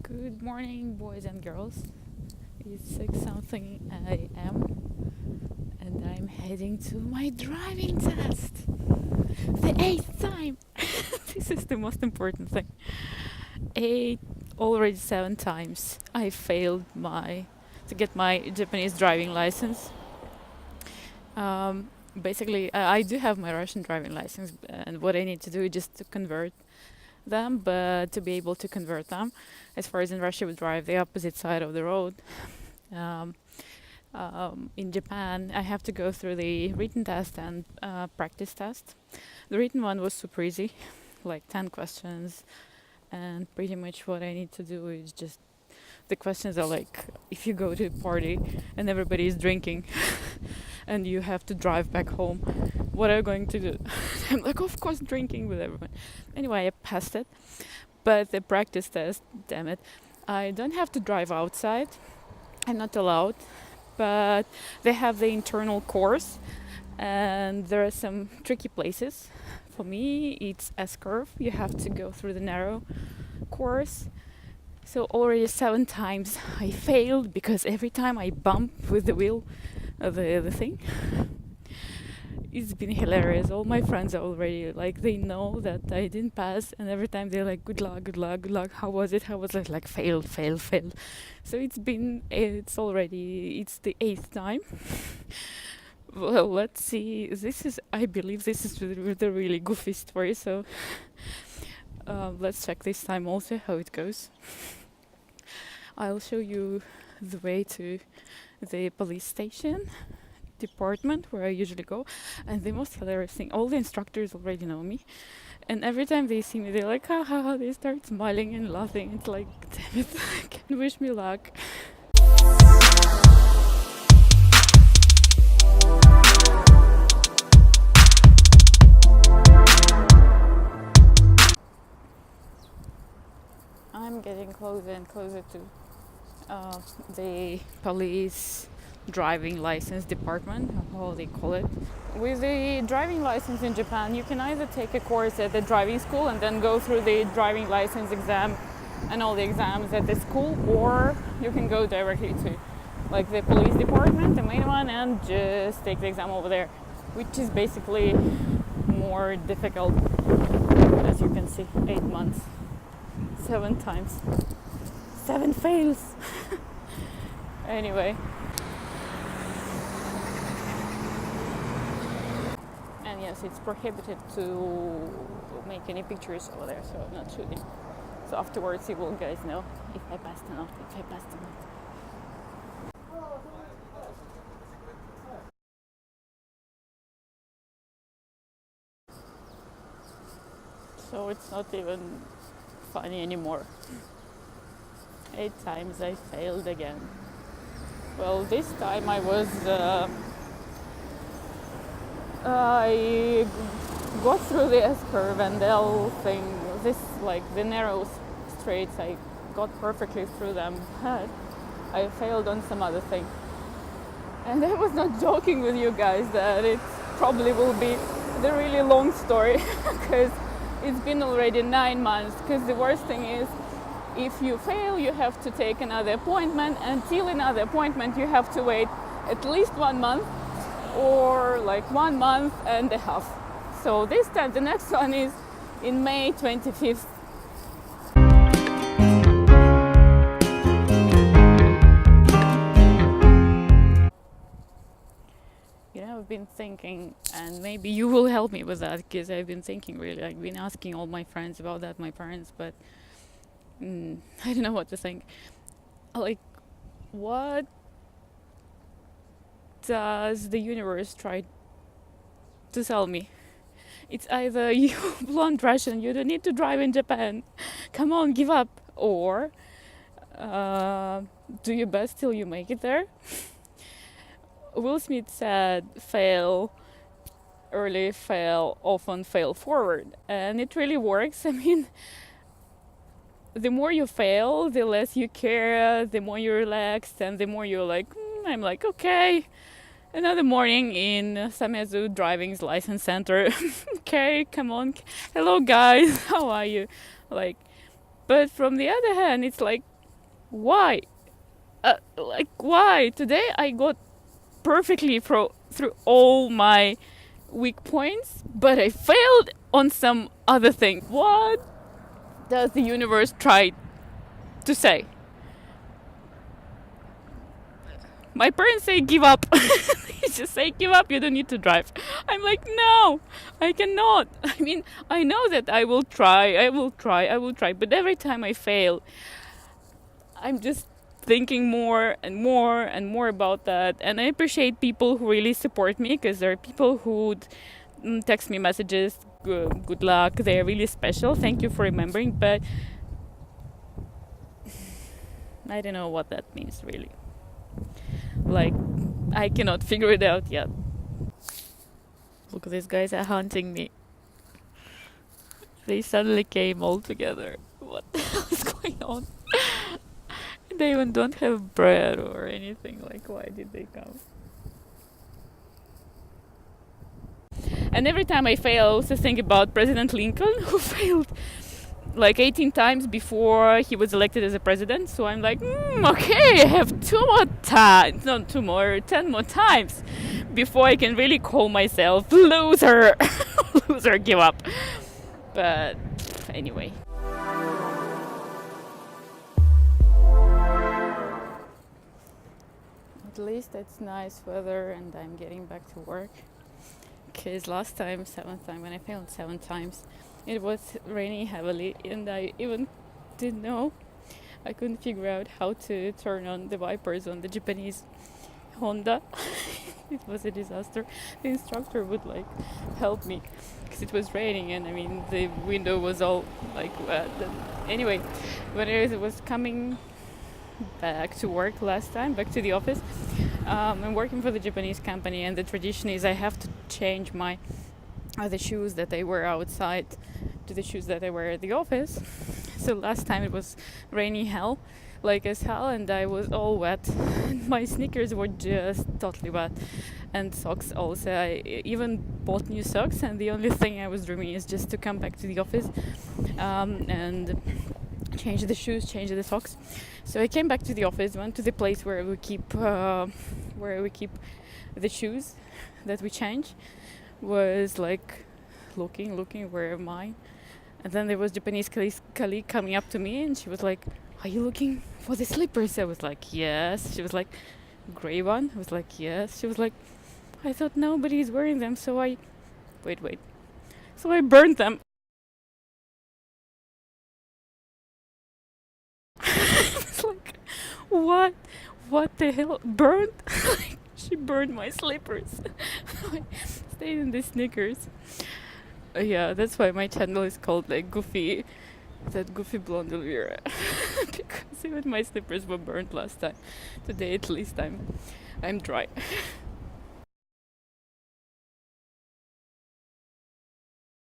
Good morning, boys and girls. It's 6 something a.m. and I'm heading to my driving test. The 8th time. This is the most important thing. 8, already 7 times I failed to get my Japanese driving license. Basically, I do have my Russian driving license, and what I need to do is just to convert them, but to be able to convert them, as far as in Russia we drive the opposite side of the road. Um, in Japan, I have to go through the written test and practice test. The written one was super easy, like 10 questions, and pretty much what I need to do is just the questions are like, if you go to a party and everybody is drinking and you have to drive back home, what are you going to do? I'm like, of course, drinking with everyone. Anyway, I passed it. But the practice test, damn it, I don't have to drive outside. I'm not allowed. But they have the internal course, and there are some tricky places. For me, it's S-curve. You have to go through the narrow course. So already 7 times I failed because every time I bump with the wheel of the thing. It's been hilarious. All my friends are already like, they know that I didn't pass, and every time they're like, good luck, good luck, good luck. How was it? How was it? Like failed. So it's the 8th time. Well, let's see. I believe this is the really goofy story. So let's check this time also how it goes. I'll show you the way to the police station department where I usually go, and the most hilarious thing, all the instructors already know me, and every time they see me they're like, haha, they start smiling and laughing. It's like, damn it, can wish me luck. I'm getting closer and closer to the police driving license department, how they call it. With the driving license in Japan, you can either take a course at the driving school and then go through the driving license exam and all the exams at the school, or you can go directly to like the police department, the main one, and just take the exam over there, which is basically more difficult. As you can see, 8 months, 7 times, 7 fails. Anyway, and yes, it's prohibited to make any pictures over there, so I'm not shooting. So afterwards you will guys know if I passed or not, So it's not even funny anymore. 8 times I failed again. Well, this time I got through the S-curve and the whole thing, the narrow straights, I got perfectly through them, but I failed on some other thing. And I was not joking with you guys that it probably will be the really long story because it's been already 9 months. Because the worst thing is, if you fail, you have to take another appointment. Until another appointment, you have to wait at least 1 month or like 1 month and a half. So this time, the next one is in May 25th. I've been thinking, and maybe you will help me with that, because I've been thinking really, I've been asking all my friends about that, my parents, but I don't know what to think. Like, what does the universe try to tell me? It's either you blonde Russian, you don't need to drive in Japan, come on, give up, or do your best till you make it there. Will Smith said, fail early, fail often, fail forward. And it really works. I mean, the more you fail, the less you care, the more you're relaxed, and the more you're like, I'm like, okay, another morning in Samezu Driving License Center. Okay, come on. Hello, guys. How are you? Like, but from the other hand, it's like, Why? Like, why? Today I got perfectly through all my weak points, but I failed on some other thing. What does the universe try to say? My parents say give up. They just say give up, you don't need to drive. I'm like, no, I cannot. I mean, I know that I will try, but every time I fail, I'm just thinking more and more and more about that. And I appreciate people who really support me, because there are people who would text me messages, good luck, they're really special, thank you for remembering, but I don't know what that means really. Like, I cannot figure it out yet. Look, these guys are hunting me. They suddenly came all together. What the hell is going on? They even don't have bread or anything. Like, why did they come? And every time I fail, I also think about President Lincoln, who failed like 18 times before he was elected as a president. So I'm like, okay, I have 10 more times before I can really call myself loser. Loser, give up. But anyway. At least it's nice weather and I'm getting back to work. Because last time, 7th time, when I failed 7 times, it was raining heavily and I even didn't know. I couldn't figure out how to turn on the wipers on the Japanese Honda. It was a disaster. The instructor would like help me because it was raining and I mean the window was all like wet. Anyway, when I was coming back to work last time, back to the office, I'm working for the Japanese company and the tradition is I have to change my the shoes that I wear outside to the shoes that I wear at the office. So last time it was rainy hell, like as hell, and I was all wet. My sneakers were just totally wet, and socks also. I even bought new socks, and the only thing I was dreaming is just to come back to the office and change the shoes, change the socks. So I came back to the office, went to the place where we keep the shoes that we change. Was like looking where am I, and then there was Japanese colleague coming up to me and she was like, are you looking for the slippers? I was like, yes. She was like, gray one? I was like, yes. She was like, I thought nobody's wearing them, so I wait so I burned them. It's like, what the hell, burned? She burned my slippers. I stayed in the Snickers. Yeah, that's why my channel is called like Goofy, that Goofy Blonde Elvira. Because even my slippers were burnt last time. Today at least I'm dry.